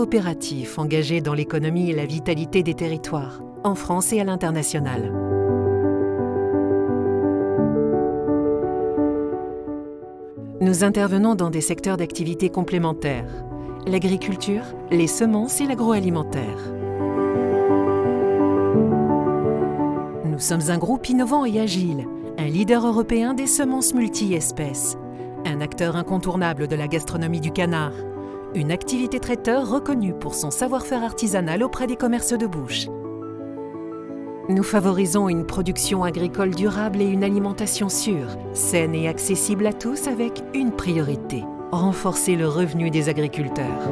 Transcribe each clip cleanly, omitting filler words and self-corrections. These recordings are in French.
coopératif engagé dans l'économie et la vitalité des territoires, en France et à l'international. Nous intervenons dans des secteurs d'activité complémentaires, l'agriculture, les semences et l'agroalimentaire. Nous sommes un groupe innovant et agile, un leader européen des semences multi-espèces, un acteur incontournable de la gastronomie du canard, une activité traiteur reconnue pour son savoir-faire artisanal auprès des commerces de bouche. Nous favorisons une production agricole durable et une alimentation sûre, saine et accessible à tous avec une priorité, renforcer le revenu des agriculteurs.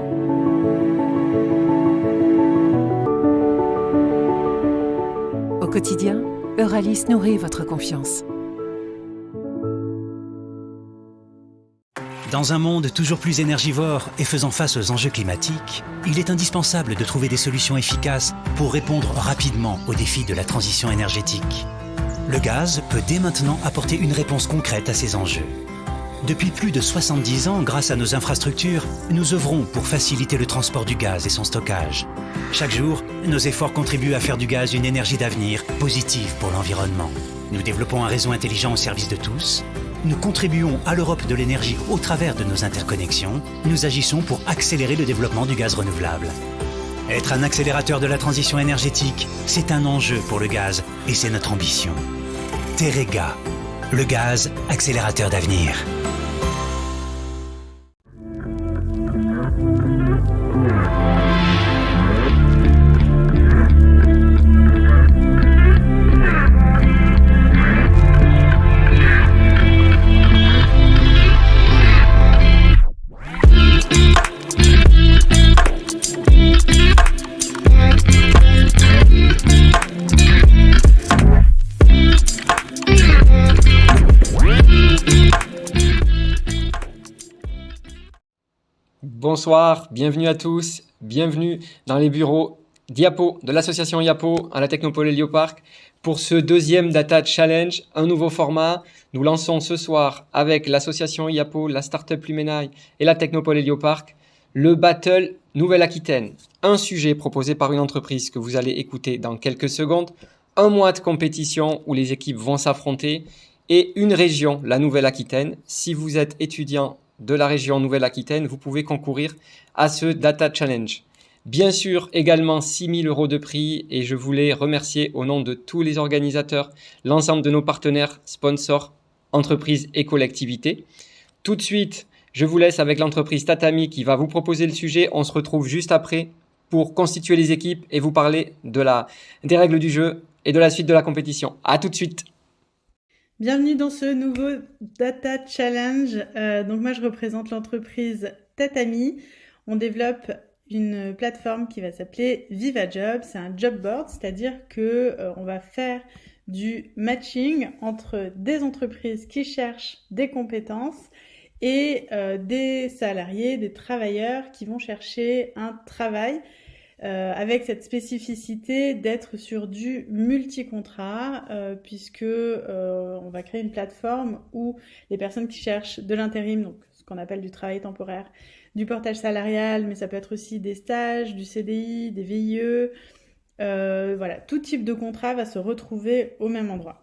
Au quotidien, Euralis nourrit votre confiance. Dans un monde toujours plus énergivore et faisant face aux enjeux climatiques, il est indispensable de trouver des solutions efficaces pour répondre rapidement aux défis de la transition énergétique. Le gaz peut dès maintenant apporter une réponse concrète à ces enjeux. Depuis plus de 70 ans, grâce à nos infrastructures, nous œuvrons pour faciliter le transport du gaz et son stockage. Chaque jour, nos efforts contribuent à faire du gaz une énergie d'avenir positive pour l'environnement. Nous développons un réseau intelligent au service de tous. Nous contribuons à l'Europe de l'énergie au travers de nos interconnexions. Nous agissons pour accélérer le développement du gaz renouvelable. Être un accélérateur de la transition énergétique, c'est un enjeu pour le gaz et c'est notre ambition. Teréga, le gaz accélérateur d'avenir. Bonsoir, bienvenue à tous, bienvenue dans les bureaux d'IAPO, de l'association IAPO à la Technopole Hélioparc pour ce deuxième Data Challenge, un nouveau format. Nous lançons ce soir avec l'association IAPO, la Startup Lumenaille et la Technopole Hélioparc le Battle Nouvelle-Aquitaine. Un sujet proposé par une entreprise que vous allez écouter dans quelques secondes, un mois de compétition où les équipes vont s'affronter et une région, la Nouvelle-Aquitaine. Si vous êtes étudiant de la région Nouvelle-Aquitaine, vous pouvez concourir à ce Data Challenge. Bien sûr, également 6 000 € de prix et je voulais remercier au nom de tous les organisateurs, l'ensemble de nos partenaires, sponsors, entreprises et collectivités. Tout de suite, je vous laisse avec l'entreprise Tatami qui va vous proposer le sujet. On se retrouve juste après pour constituer les équipes et vous parler des règles du jeu et de la suite de la compétition. À tout de suite. Bienvenue dans ce nouveau Data Challenge. Donc moi, je représente l'entreprise Tatami. On développe une plateforme qui va s'appeler VivaJob. C'est un job board, c'est-à-dire que on va faire du matching entre des entreprises qui cherchent des compétences et des salariés, des travailleurs qui vont chercher un travail. Avec cette spécificité d'être sur du multi-contrat, puisque on va créer une plateforme où les personnes qui cherchent de l'intérim, donc ce qu'on appelle du travail temporaire, du portage salarial, mais ça peut être aussi des stages, du CDI, des VIE, voilà, tout type de contrat va se retrouver au même endroit.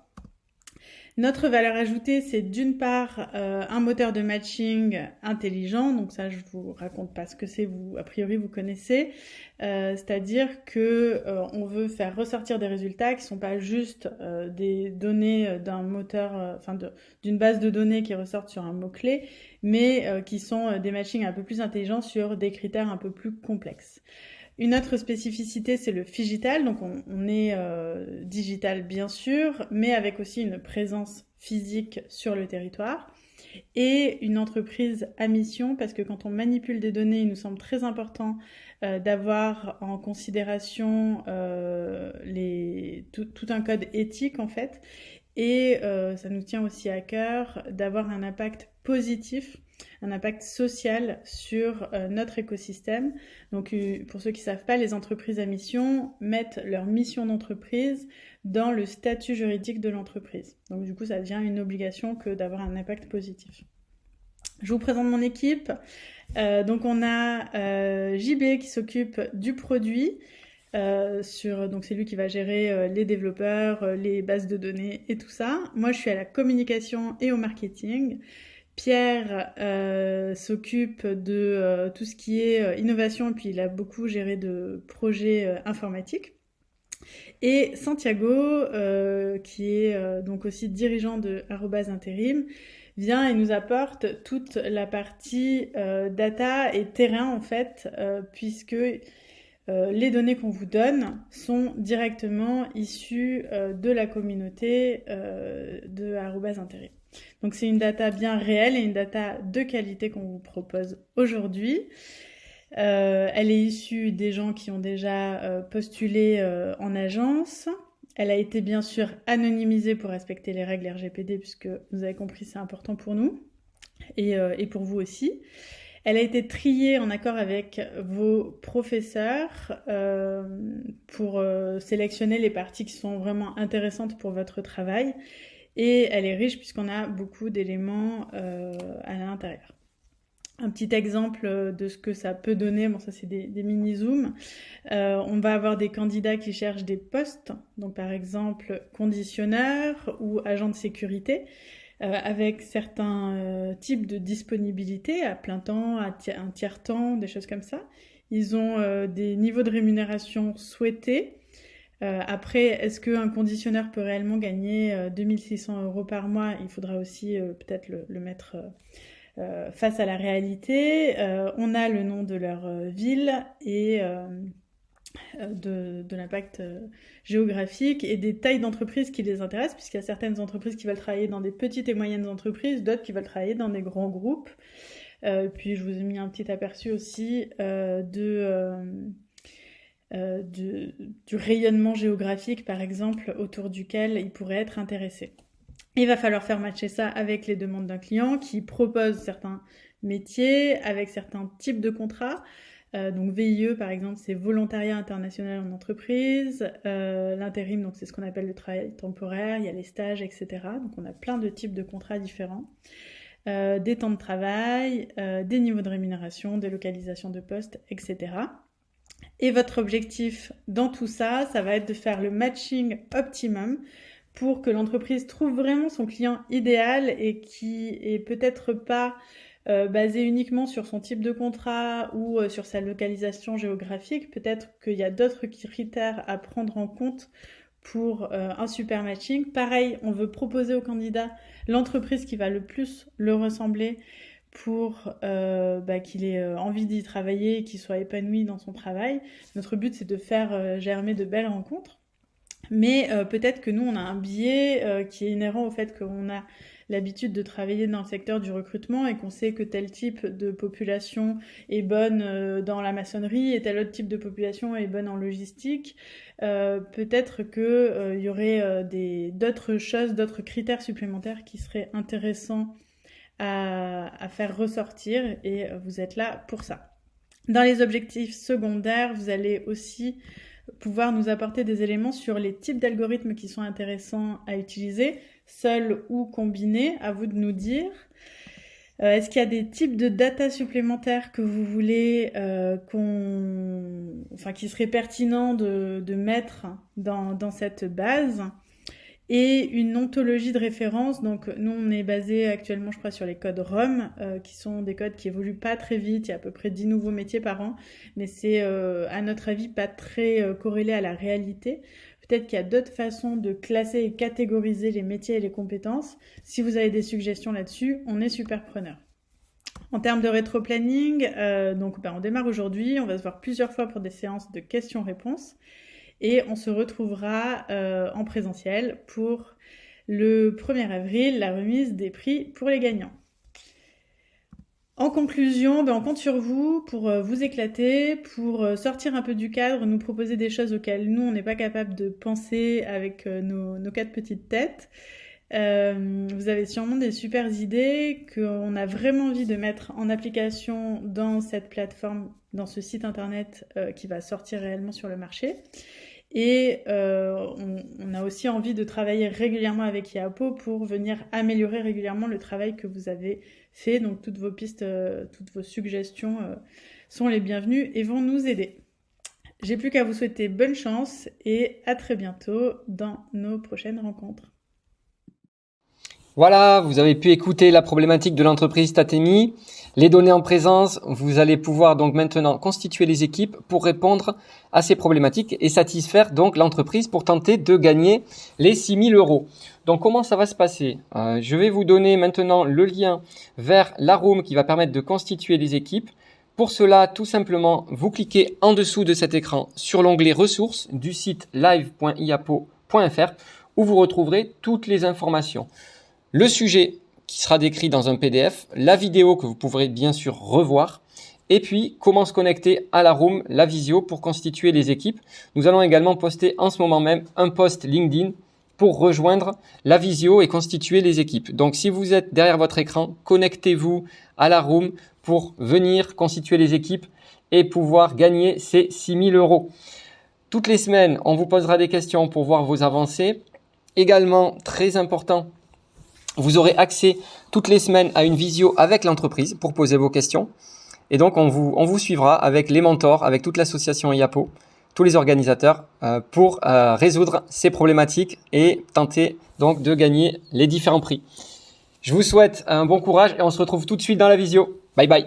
Notre valeur ajoutée, c'est d'une part un moteur de matching intelligent, donc ça je vous raconte pas ce que c'est, vous a priori vous connaissez, c'est-à-dire que on veut faire ressortir des résultats qui sont pas juste des données d'un moteur, d'une base de données qui ressortent sur un mot-clé, mais qui sont des matchings un peu plus intelligents sur des critères un peu plus complexes. Une autre spécificité, c'est le phygital, donc on est digital bien sûr, mais avec aussi une présence physique sur le territoire. Et une entreprise à mission, parce que quand on manipule des données, il nous semble très important d'avoir en considération tout un code éthique en fait. Et ça nous tient aussi à cœur d'avoir un impact positif, un impact social sur notre écosystème. Donc pour ceux qui ne savent pas, les entreprises à mission mettent leur mission d'entreprise dans le statut juridique de l'entreprise. Donc du coup, ça devient une obligation que d'avoir un impact positif. Je vous présente mon équipe. Donc on a JB qui s'occupe du produit. Donc c'est lui qui va gérer les développeurs, les bases de données et tout ça. Moi, je suis à la communication et au marketing. Pierre s'occupe de tout ce qui est innovation, et puis il a beaucoup géré de projets informatiques. Et Santiago, qui est donc aussi dirigeant de @intérim, vient et nous apporte toute la partie data et terrain en fait, puisque les données qu'on vous donne sont directement issues de la communauté de @intérim. Donc c'est une data bien réelle et une data de qualité qu'on vous propose aujourd'hui. Elle est issue des gens qui ont déjà postulé en agence. Elle a été bien sûr anonymisée pour respecter les règles RGPD, puisque vous avez compris, c'est important pour nous et pour vous aussi. Elle a été triée en accord avec vos professeurs pour sélectionner les parties qui sont vraiment intéressantes pour votre travail. Et elle est riche puisqu'on a beaucoup d'éléments à l'intérieur. Un petit exemple de ce que ça peut donner, bon ça c'est des mini-zooms. On va avoir des candidats qui cherchent des postes, donc par exemple conditionneur ou agent de sécurité, avec certains types de disponibilité à plein temps, à un tiers-temps, des choses comme ça. Ils ont des niveaux de rémunération souhaités. Après, est-ce qu'un conditionneur peut réellement gagner 2600 € par mois? Il faudra aussi peut-être le mettre face à la réalité. On a le nom de leur ville et de l'impact géographique et des tailles d'entreprises qui les intéressent, puisqu'il y a certaines entreprises qui veulent travailler dans des petites et moyennes entreprises, d'autres qui veulent travailler dans des grands groupes. Puis je vous ai mis un petit aperçu aussi du rayonnement géographique, par exemple, autour duquel ils pourraient être intéressés. Il va falloir faire matcher ça avec les demandes d'un client qui propose certains métiers avec certains types de contrats. Donc VIE, par exemple, c'est volontariat international en entreprise. L'intérim, donc c'est ce qu'on appelle le travail temporaire. Il y a les stages, etc. Donc on a plein de types de contrats différents. Des temps de travail, des niveaux de rémunération, des localisations de postes, etc. Et votre objectif dans tout ça, ça va être de faire le matching optimum pour que l'entreprise trouve vraiment son client idéal et qui est peut-être pas basé uniquement sur son type de contrat ou sur sa localisation géographique. Peut-être qu'il y a d'autres critères à prendre en compte pour un super matching. Pareil, on veut proposer au candidat l'entreprise qui va le plus le ressembler pour qu'il ait envie d'y travailler et qu'il soit épanoui dans son travail. Notre but, c'est de faire germer de belles rencontres. Mais peut-être que nous, on a un biais qui est inhérent au fait qu'on a l'habitude de travailler dans le secteur du recrutement et qu'on sait que tel type de population est bonne dans la maçonnerie et tel autre type de population est bonne en logistique. Peut-être qu'il y aurait d'autres choses, d'autres critères supplémentaires qui seraient intéressants à faire ressortir et vous êtes là pour ça. Dans les objectifs secondaires, vous allez aussi pouvoir nous apporter des éléments sur les types d'algorithmes qui sont intéressants à utiliser, seuls ou combinés, à vous de nous dire. Est-ce qu'il y a des types de data supplémentaires que vous voulez qui seraient pertinents de mettre dans cette base? Et une ontologie de référence. Donc nous, on est basé actuellement, je crois, sur les codes ROM, qui sont des codes qui évoluent pas très vite. Il y a à peu près 10 nouveaux métiers par an, mais c'est, à notre avis, pas très corrélé à la réalité. Peut-être qu'il y a d'autres façons de classer et catégoriser les métiers et les compétences. Si vous avez des suggestions là-dessus, on est super preneur. En termes de rétro-planning, on démarre aujourd'hui. On va se voir plusieurs fois pour des séances de questions-réponses. Et on se retrouvera en présentiel pour le 1er avril, la remise des prix pour les gagnants. En conclusion, on compte sur vous pour vous éclater, pour sortir un peu du cadre, nous proposer des choses auxquelles nous, on n'est pas capable de penser avec nos 4 petites têtes. Vous avez sûrement des super idées qu'on a vraiment envie de mettre en application dans cette plateforme, dans ce site internet qui va sortir réellement sur le marché. Et on a aussi envie de travailler régulièrement avec Yapo pour venir améliorer régulièrement le travail que vous avez fait. Donc toutes vos pistes, toutes vos suggestions sont les bienvenues et vont nous aider. J'ai plus qu'à vous souhaiter bonne chance et à très bientôt dans nos prochaines rencontres. Voilà, vous avez pu écouter la problématique de l'entreprise Tatemi. Les données en présence, vous allez pouvoir donc maintenant constituer les équipes pour répondre à ces problématiques et satisfaire donc l'entreprise pour tenter de gagner les 6 000 euros. Donc comment ça va se passer? Je vais vous donner maintenant le lien vers la room qui va permettre de constituer les équipes. Pour cela, tout simplement, vous cliquez en dessous de cet écran sur l'onglet ressources du site live.iapo.fr où vous retrouverez toutes les informations. Le sujet qui sera décrit dans un PDF, la vidéo que vous pourrez bien sûr revoir, et puis comment se connecter à la room, la visio pour constituer les équipes. Nous allons également poster en ce moment même un post LinkedIn pour rejoindre la visio et constituer les équipes. Donc si vous êtes derrière votre écran, connectez-vous à la room pour venir constituer les équipes et pouvoir gagner ces 6 000 euros. Toutes les semaines, on vous posera des questions pour voir vos avancées. Également, très important, vous aurez accès toutes les semaines à une visio avec l'entreprise pour poser vos questions. Et donc, on vous suivra avec les mentors, avec toute l'association IAPO, tous les organisateurs, pour résoudre ces problématiques et tenter donc de gagner les différents prix. Je vous souhaite un bon courage et on se retrouve tout de suite dans la visio. Bye bye.